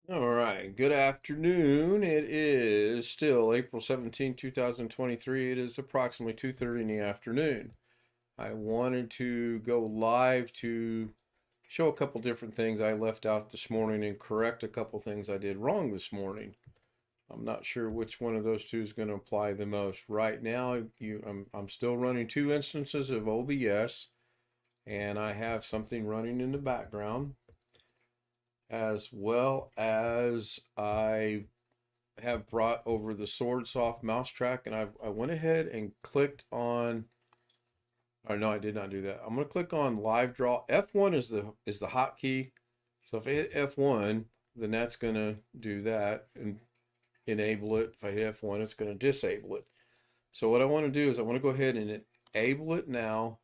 All right, good afternoon. It is still April 17th, 2023. It is approximately 2:30 in the afternoon. I wanted to go live to show a couple different things I left out this morning and correct a couple things I did wrong this morning. I'm not sure which one of those two is going to apply the most. Right now, I'm still running two instances of OBS, and I have something running in the background, as well as I have brought over the Sword Soft mouse track, and I went ahead and clicked on, or no, I did not do that. I'm going to click on live draw. F1 is the hotkey. So if I hit F1, then that's going to do that and enable it. If I hit F1, it's going to disable it. So what I want to do is I want to go ahead and enable it now,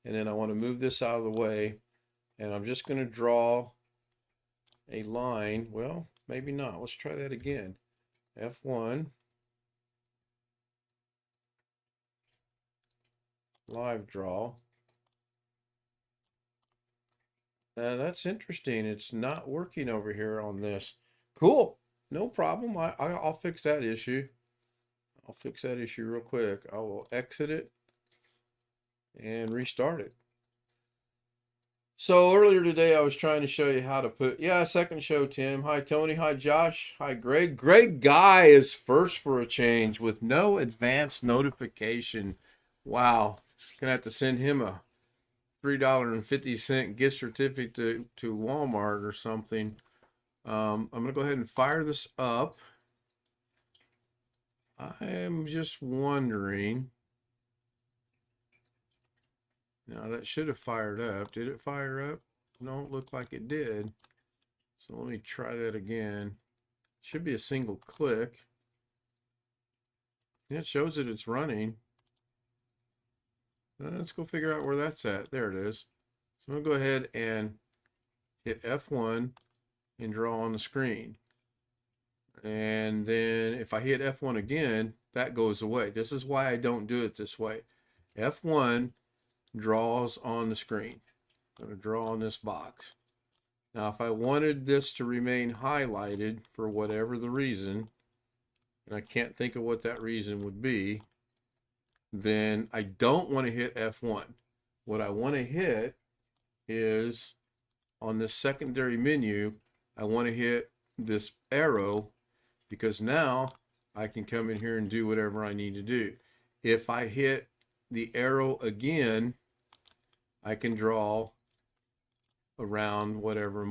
and then I want to move this out of the way, and I'm just going to draw a line. Well, maybe not. Let's try that again. F1, live draw. That's interesting. It's not working over here on this. Cool. No problem. I'll fix that issue. I'll fix that issue real quick. I will exit it and restart it. So earlier today, I was trying to show you how to put, yeah, second show, Tim. Hi, Tony. Hi, Josh. Hi, Greg. Greg Guy is first for a change with no advance notification. Wow. Gonna have to send him a $3.50 gift certificate to Walmart or something. I'm going to go ahead and fire this up. I am just wondering. Now that should have fired up. Did it fire up? No, it looked like it did. So let me try that again. Should be a single click. Yeah, it shows that it's running. Let's go figure out where that's at. There it is. So I'm going to go ahead and hit F1 and draw on the screen. And then if I hit F1 again, that goes away. This is why I don't do it this way. F1 draws on the screen. I'm going to draw on this box. Now, if I wanted this to remain highlighted for whatever the reason, and I can't think of what that reason would be, then I don't want to hit F1. What I want to hit is on this secondary menu, I want to hit this arrow, because now I can come in here and do whatever I need to do. If I hit the arrow again, I can draw around whatever.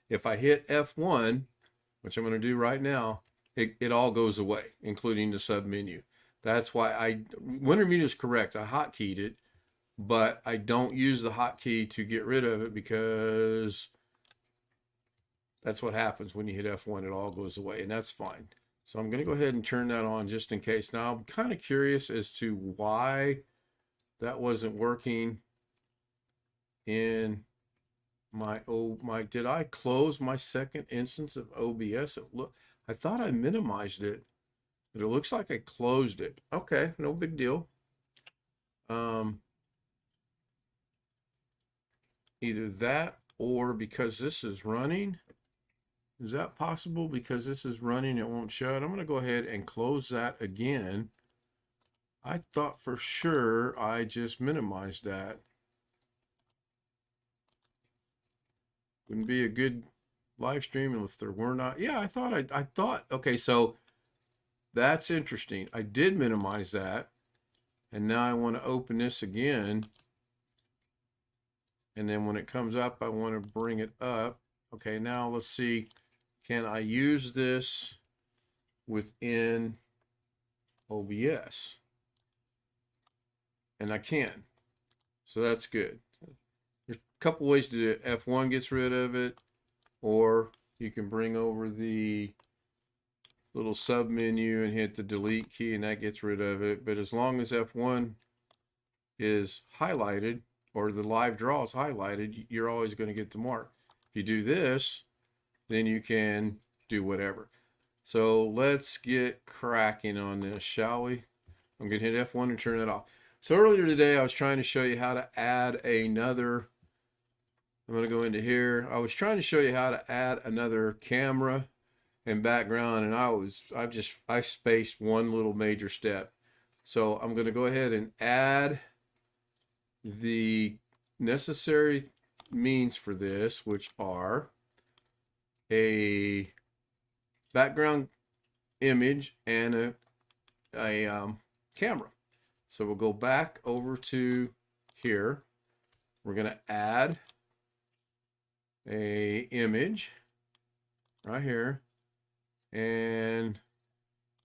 If I hit F1, which I'm going to do right now, it all goes away, including the sub menu. That's why Winter Menu is correct. I hotkeyed it, but I don't use the hotkey to get rid of it, because that's what happens when you hit F1. It all goes away, and that's fine. So I'm going to go ahead and turn that on just in case. Now, I'm kind of curious as to why that wasn't working in did I close my second instance of OBS? I thought I minimized it, but it looks like I closed it. Okay, no big deal. Either that, or because this is running. Is that possible? Because this is running, it won't show it. I'm going to go ahead and close that again. I thought for sure I just minimized that. Wouldn't be a good live stream if there were not. Yeah, I thought, okay, so that's interesting. I did minimize that. And now I want to open this again. And then when it comes up, I want to bring it up. Okay, now let's see. Can I use this within OBS? And I can. So that's good. There's a couple ways to do it. F1 gets rid of it, or you can bring over the little sub menu and hit the delete key, and that gets rid of it. But as long as F1 is highlighted, or the live draw is highlighted, you're always going to get the mark. If you do this, then you can do whatever. So let's get cracking on this, shall we? I'm going to hit F1 and turn it off. So earlier today, I was trying to show you how to add another I'm going to go into here. I was trying to show you how to add another camera and background, and I spaced one little major step. So I'm going to go ahead and add the necessary means for this, which are a background image and a camera. So we'll go back over to here. We're going to add a image right here, and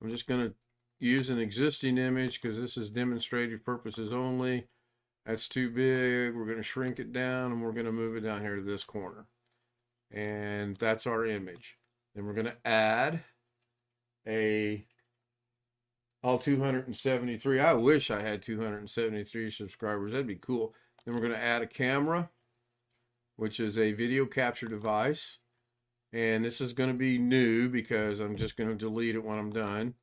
I'm just going to use an existing image because this is demonstrative purposes only. That's too big. We're going to shrink it down, and we're going to move it down here to this corner, and that's our image. Then we're going to add all 273. I wish I had 273 subscribers. That'd be cool. Then we're going to add a camera, which is a video capture device. And this is going to be new because I'm just going to delete it when I'm done.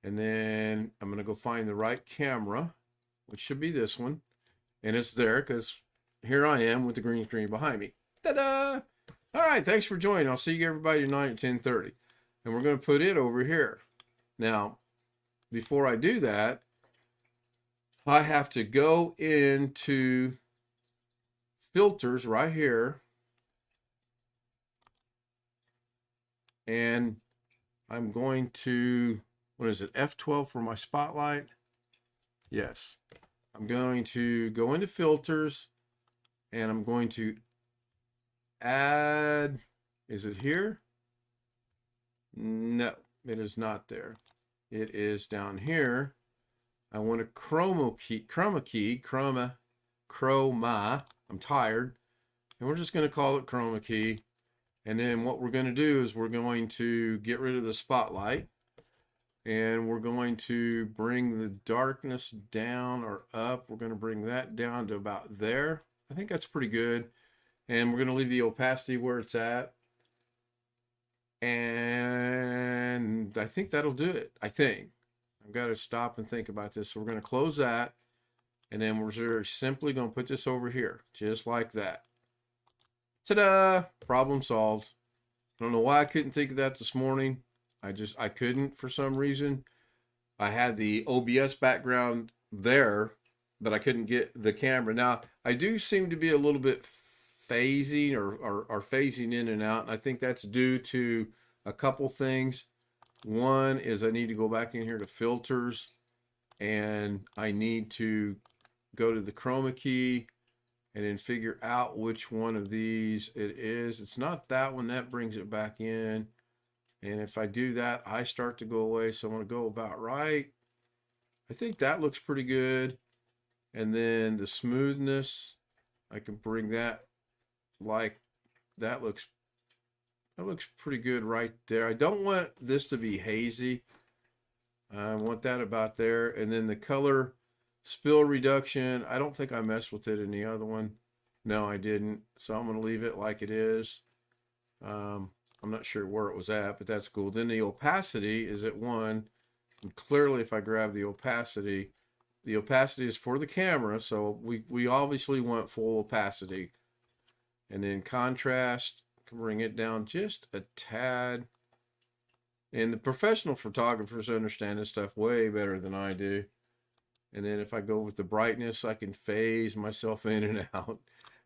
And then I'm going to go find the right camera, which should be this one. And it's there because here I am with the green screen behind me. Ta-da! All right, thanks for joining. I'll see you everybody tonight at 10:30. And we're going to put it over here. Now, before I do that, I have to go into filters right here, and I'm going to, what is it, F12 for my spotlight? Yes. I'm going to go into filters, and I'm going to add, is it here? No, it is not there. It is down here. I want a chroma chroma. I'm tired. And we're just going to call it chroma key. And then what we're going to do is we're going to get rid of the spotlight. And we're going to bring the darkness down or up. We're going to bring that down to about there. I think that's pretty good. And we're going to leave the opacity where it's at. And I think that'll do it. I think. I've got to stop and think about this. So we're going to close that. And then we're very simply going to put this over here. Just like that. Ta-da! Problem solved. I don't know why I couldn't think of that this morning. I couldn't for some reason. I had the OBS background there, but I couldn't get the camera. Now, I do seem to be a little bit phasing or phasing in and out. And I think that's due to a couple things. One is I need to go back in here to filters, and I need to go to the chroma key and then figure out which one of these it is. It's not that one. That brings it back in. And if I do that, I start to go away. So I'm going to go about right. I think that looks pretty good. And then the smoothness, I can bring that like that looks pretty good right there. I don't want this to be hazy. I want that about there. And then the color spill reduction, I don't think I messed with it in the other one. No, I didn't. So I'm going to leave it like it is. I'm not sure where it was at, but that's cool. Then the opacity is at 1. And clearly, if I grab the opacity is for the camera. So we obviously want full opacity. And then contrast, can bring it down just a tad. And the professional photographers understand this stuff way better than I do. And then if I go with the brightness, I can phase myself in and out.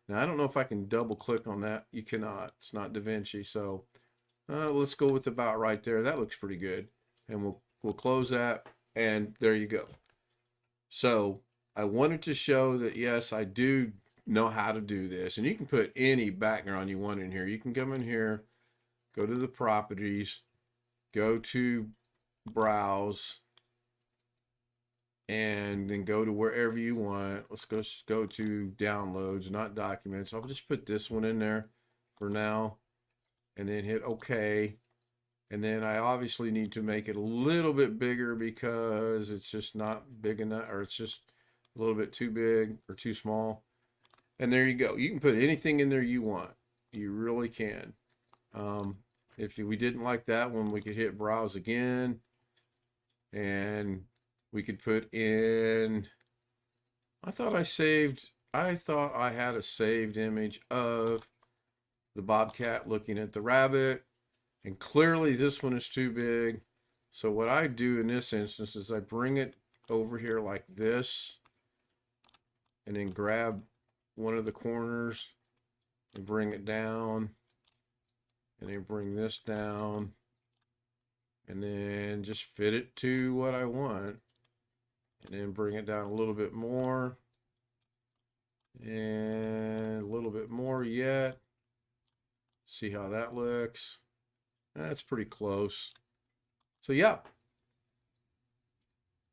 Now, I don't know if I can double click on that. You cannot. It's not Davinci. So let's go with about right there. That looks pretty good. And we'll close that. And there you go. So I wanted to show that, yes, I do know how to do this. And you can put any background you want in here. You can come in here, go to the properties, go to browse, and then go to wherever you want. Let's go to downloads, not documents. I'll just put this one in there for now, and then hit OK. And then I obviously need to make it a little bit bigger because it's just not big enough, or it's just a little bit too big or too small. And there you go. You can put anything in there you want. You really can. If we didn't like that one, we could hit browse again, and we could put in, I thought I saved I thought I had a saved image of the bobcat looking at the rabbit, and clearly this one is too big. So what I do in this instance is I bring it over here like this, and then grab one of the corners and bring it down, and then bring this down, and then just fit it to what I want, and then bring it down a little bit more, and a little bit more yet. See how that looks. That's pretty close. So yeah.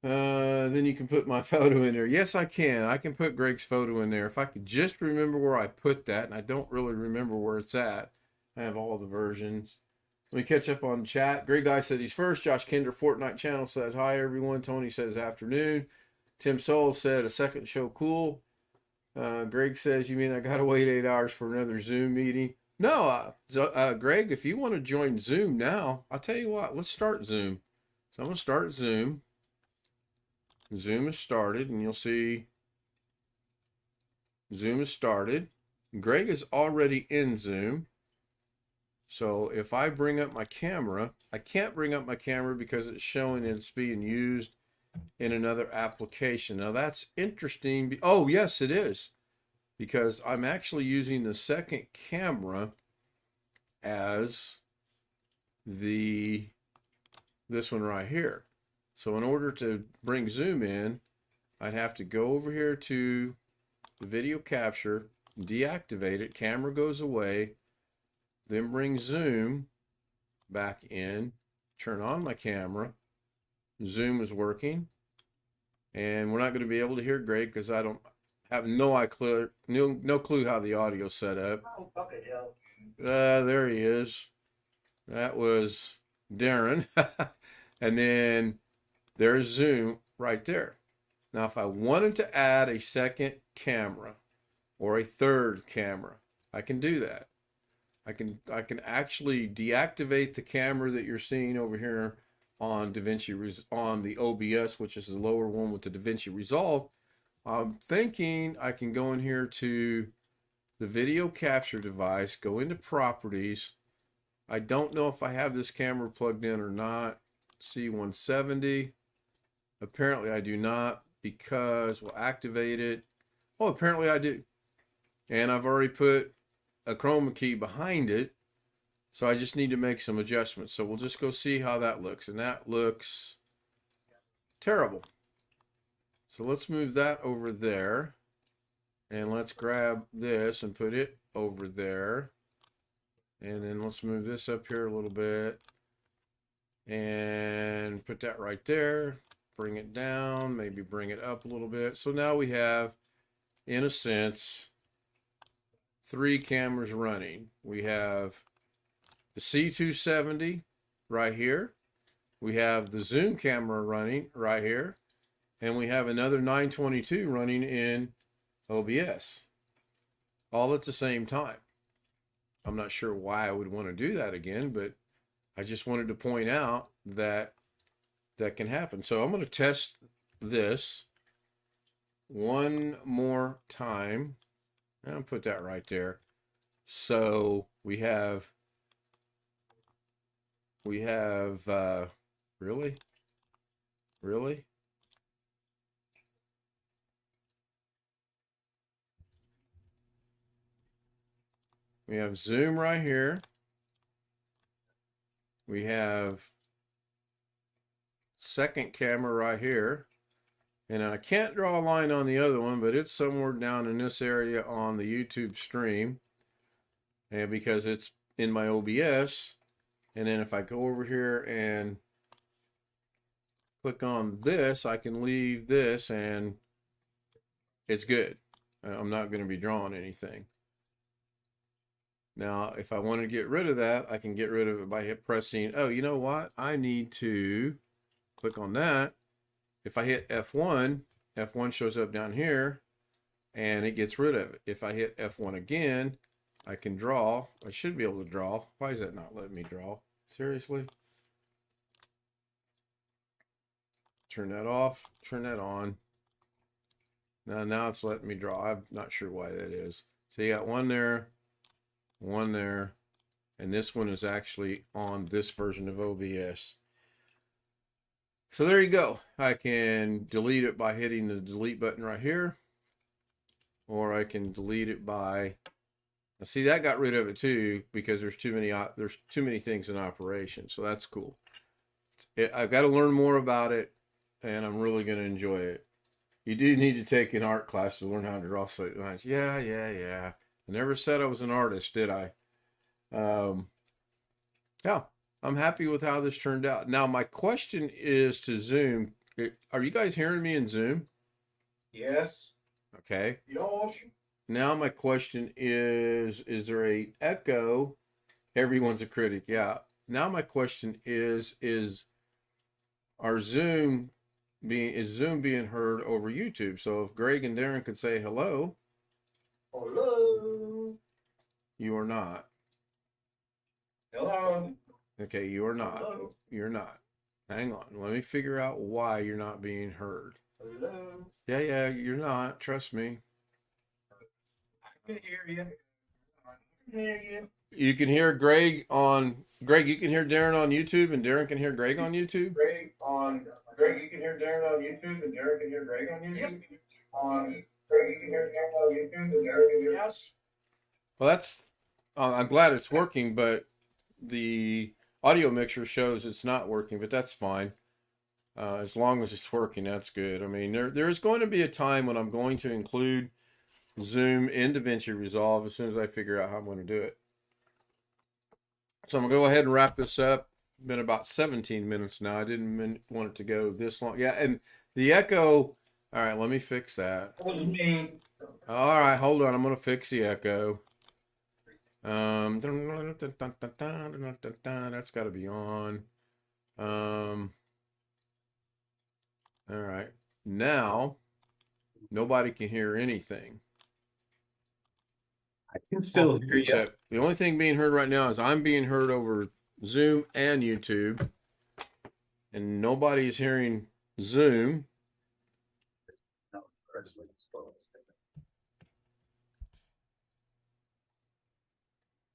Then you can put my photo in there. Yes, I can. I can put Greg's photo in there. If I could just remember where I put that, and I don't really remember where it's at. I have all the versions. Let me catch up on chat. Greg Guy said he's first. Josh Kinder, Fortnite channel, says hi, everyone. Tony says afternoon. Tim Soul said a second show cool. Greg says, you mean I got to wait 8 hours for another Zoom meeting? No, Greg, if you want to join Zoom now, I'll tell you what, let's start Zoom. So I'm going to start Zoom. Zoom is started, and you'll see Zoom is started. Greg is already in Zoom. So if I bring up my camera, I can't bring up my camera because it's showing it's being used in another application. Now that's interesting. Oh, yes, it is. Because I'm actually using the second camera as this one right here. So in order to bring Zoom in, I'd have to go over here to the video capture, deactivate it, camera goes away, then bring Zoom back in, turn on my camera, Zoom is working, and we're not going to be able to hear Greg because I don't have no clue how the audio's set up. There he is. That was Darren. And then there's Zoom right there. Now, if I wanted to add a second camera or a third camera, I can do that. I can actually deactivate the camera that you're seeing over here on Davinci, on the OBS, which is the lower one with the Davinci Resolve. I'm thinking I can go in here to the video capture device, go into properties. I don't know if I have this camera plugged in or not. C170. Apparently I do not, because we'll activate it. Oh, apparently I do. And I've already put a chroma key behind it. So I just need to make some adjustments. So we'll just go see how that looks. And that looks terrible. So let's move that over there. And let's grab this and put it over there. And then let's move this up here a little bit. And put that right there. Bring it down, maybe bring it up a little bit. So now we have, in a sense, 3 cameras running. We have the C270 right here. We have the Zoom camera running right here. And we have another 922 running in OBS. All at the same time. I'm not sure why I would want to do that again, but I just wanted to point out that that can happen. So I'm going to test this one more time. I'll put that right there. So we have really? We have Zoom right here. We have second camera right here. And I can't draw a line on the other one, but it's somewhere down in this area on the YouTube stream. And because it's in my OBS. And then if I go over here and click on this, I can leave this and it's good. I'm not going to be drawing anything. Now, if I want to get rid of that, I can get rid of it by pressing, oh, you know what? I need to click on that. If I hit F1, F1 shows up down here and it gets rid of it. If I hit F1 again, I can draw. I should be able to draw. Why is that not letting me draw? Seriously? Turn that off, turn that on. Now it's letting me draw. I'm not sure why that is. So you got one there, and this one is actually on this version of OBS. So there you go. I can delete it by hitting the delete button right here, or I can delete it by. See, that got rid of it too because there's too many things in operation. So that's cool. I've got to learn more about it, and I'm really going to enjoy it. You do need to take an art class to learn how to draw straight lines. Yeah. I never said I was an artist, did I? Yeah, I'm happy with how this turned out. Now, my question is to Zoom. Are you guys hearing me in Zoom? Yes. Okay. Yes. Now, my question is there a echo? Everyone's a critic. Yeah. Now, my question is Zoom being heard over YouTube? So if Greg and Darren could say hello. Hello. You are not. Hello. Okay, you are not. Hello. You're not. Hang on. Let me figure out why you're not being heard. Hello. Yeah, you're not. Trust me. I can hear you. I can hear you. You can hear Greg, you can hear Darren on YouTube, and Darren can hear Greg on YouTube? Greg, you can hear Darren on YouTube, and Darren can hear Greg on YouTube? Yep. Greg, you can hear Darren on YouTube, and Darren can hear... Yes. Well, that's... I'm glad it's working, but the audio mixer shows it's not working, but that's fine. As long as it's working, that's good. I mean, there's going to be a time when I'm going to include Zoom in Davinci Resolve as soon as I figure out how I'm going to do it. So I'm going to go ahead and wrap this up. Been about 17 minutes now. I didn't want it to go this long. Yeah, and the echo. All right, let me fix that. That was me. All right, hold on. I'm going to fix the echo. That's got to be on. All right. Now, nobody can hear anything. I can still hear you. Except the only thing being heard right now is I'm being heard over Zoom and YouTube, and nobody's hearing Zoom.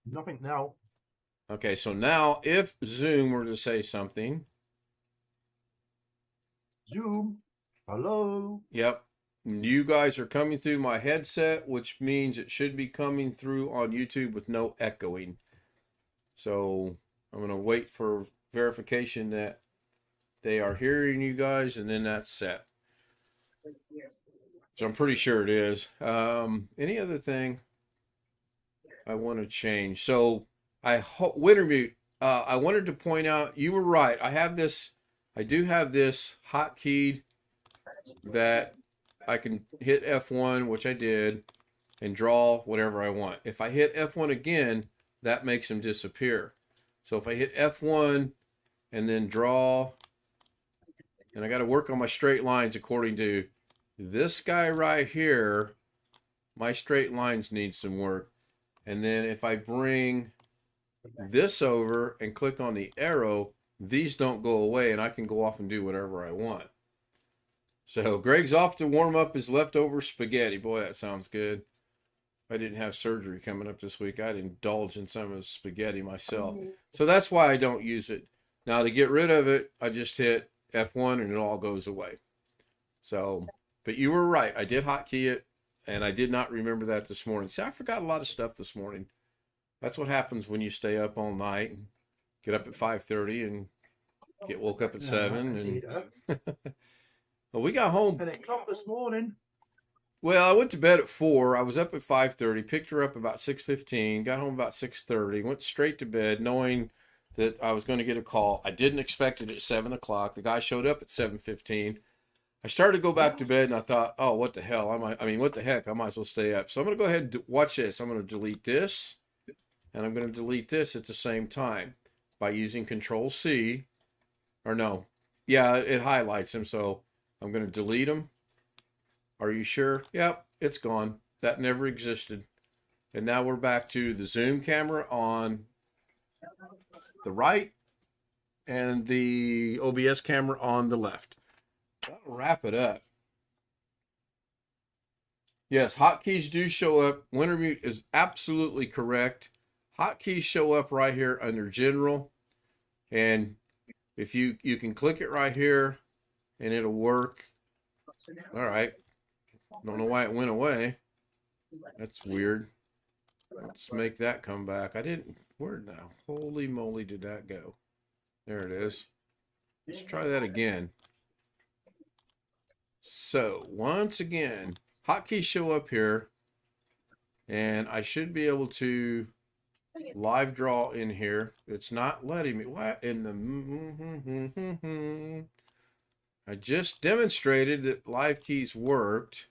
Nothing now. Okay, so now if Zoom were to say something. Zoom. Hello. Yep. You guys are coming through my headset, which means it should be coming through on YouTube with no echoing. So I'm going to wait for verification that they are hearing you guys, and then that's set. So I'm pretty sure it is. Any other thing I want to change? So Wintermute, I wanted to point out, you were right. I do have this hotkeyed that I can hit F1, which I did, and draw whatever I want. If I hit F1 again, that makes them disappear. So if I hit F1 and then draw, and I got to work on my straight lines according to this guy right here, my straight lines need some work. And then if I bring this over and click on the arrow, these don't go away, and I can go off and do whatever I want. So Greg's off to warm up his leftover spaghetti. Boy, that sounds good. I didn't have surgery coming up this week. I'd indulge in some of the spaghetti myself. So that's why I don't use it. Now to get rid of it, I just hit F1 and it all goes away. So, but you were right. I did hotkey it, and I did not remember that this morning. See, I forgot a lot of stuff this morning. That's what happens when you stay up all night and get up at 5:30 and get woke up at 7. And well, we got home 10 o'clock this morning. Well, I went to bed at 4. I was up at 5:30, picked her up about 6:15, got home about 6:30, went straight to bed knowing that I was going to get a call. I didn't expect it at 7 o'clock. The guy showed up at 7:15. I started to go back to bed, and I thought, oh, what the hell? What the heck? I might as well stay up. So I'm going to go ahead and watch this. I'm going to delete this, and I'm going to delete this at the same time by using Control-C. Or no. Yeah, it highlights them, so I'm going to delete them. Are you sure? Yep, it's gone. That never existed. And now we're back to the Zoom camera on the right and the OBS camera on the left. That'll wrap it up. Yes, hotkeys do show up. Winter mute is absolutely correct. Hotkeys show up right here under general. And if you can click it right here and it'll work. All right. Don't know why it went away. That's weird. Let's make that come back. I didn't. Where now? Holy moly, did that go? There it is. Let's try that again. So once again, hotkeys show up here, and I should be able to live draw in here. It's not letting me. What in the? I just demonstrated that live keys worked,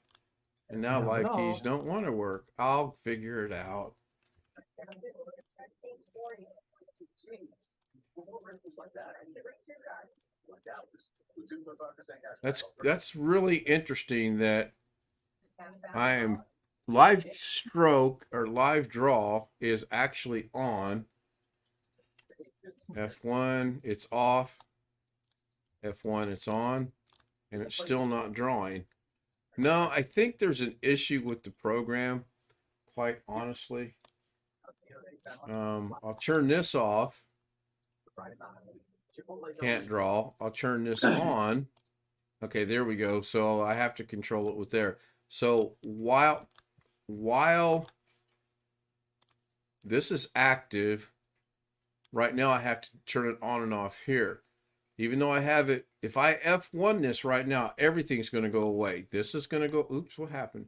and now live keys don't want to work. I'll figure it out. That's really interesting that I am live stroke or live draw is actually on. F1, it's off. F1, it's on, and it's still not drawing. No, I think there's an issue with the program, quite honestly. I'll turn this off. Can't draw. I'll turn this on. Okay, there we go. So I have to control it with there. So while this is active, right now I have to turn it on and off here. Even though I have it, if I F1 this right now, everything's going to go away. This is going to go, oops, what happened?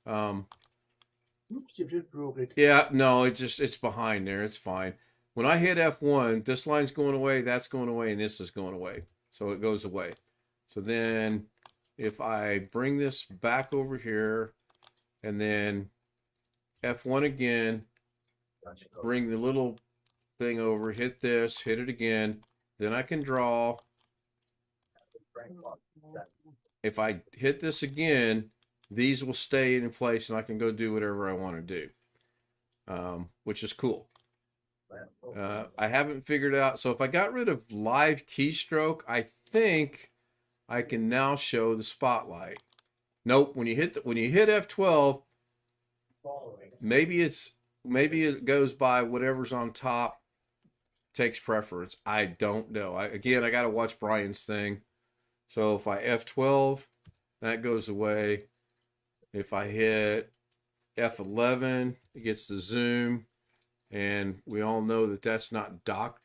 Oops, you just broke it. Yeah, no, it's behind there. It's fine. When I hit F1, this line's going away, that's going away, and this is going away. So it goes away. So then if I bring this back over here and then F1 again, bring the little thing over, hit this, hit it again, then I can draw. If I hit this again, these will stay in place and I can go do whatever I want to do, which is cool. I haven't figured out. So if I got rid of live keystroke, I think I can now show the spotlight. Nope. When you hit F12, maybe it goes by whatever's on top takes preference. I don't know. I got to watch Brian's thing. So if I F12, that goes away. If I hit F11, it gets the zoom. And we all know that that's not docked.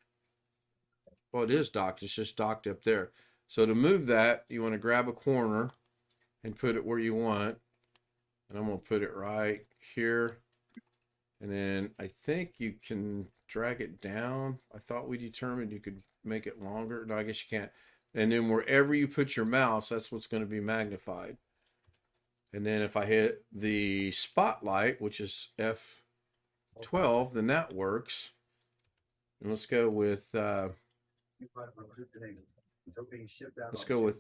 Well, it is docked. It's just docked up there. So to move that, you want to grab a corner and put it where you want. And I'm going to put it right here. And then I think you can drag it down. I thought we determined you could make it longer. No, I guess you can't. And then wherever you put your mouse, that's what's going to be magnified. And then if I hit the spotlight, which is F12, then that works. And let's go with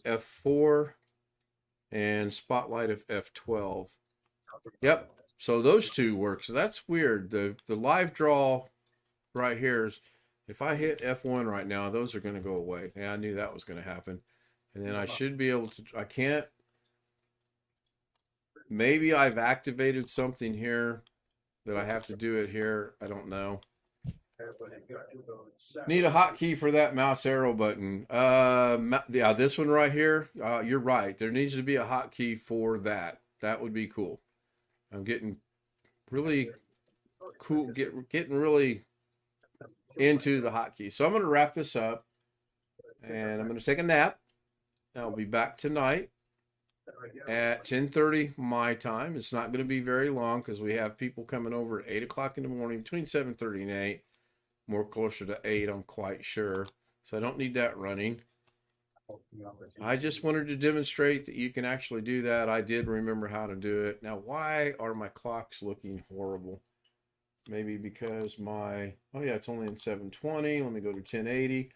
F4 and spotlight of F12. Yep. So those two work. So that's weird. The live draw right here is, if I hit F1 right now, those are going to go away. Yeah, I knew that was going to happen. And then I should be able to, I can't, maybe I've activated something here that I have to do it here. I don't know. Need a hotkey for that mouse arrow button. Yeah, this one right here. You're right. There needs to be a hotkey for that. That would be cool. I'm getting really cool. Getting really into the hotkey. So I'm going to wrap this up, and I'm going to take a nap. I'll be back tonight at 10:30 my time. It's not going to be very long because we have people coming over at 8 o'clock in the morning, between 7:30 and 8. More closer to 8, I'm quite sure. So I don't need that running. I just wanted to demonstrate that you can actually do that. I did remember how to do it. Now, why are my clocks looking horrible? Maybe because oh yeah, it's only in 720. Let me go to 1080.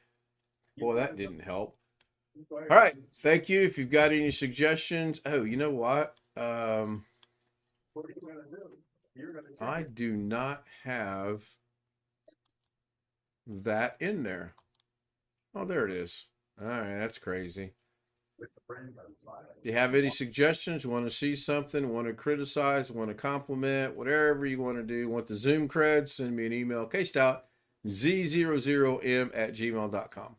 Boy, that didn't help. All right. Thank you. If you've got any suggestions. Oh, you know what? I do not have that in there. Oh, there it is. All right. That's crazy. If you have any suggestions, want to see something, want to criticize, want to compliment, whatever you want to do, want the Zoom creds, send me an email, kstout, z00m@gmail.com.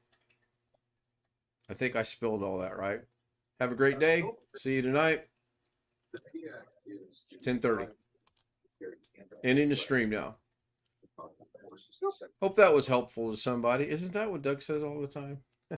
I think I spelled all that right. Have a great day. See you tonight. 10:30. Ending the stream now. Hope that was helpful to somebody. Isn't that what Doug says all the time?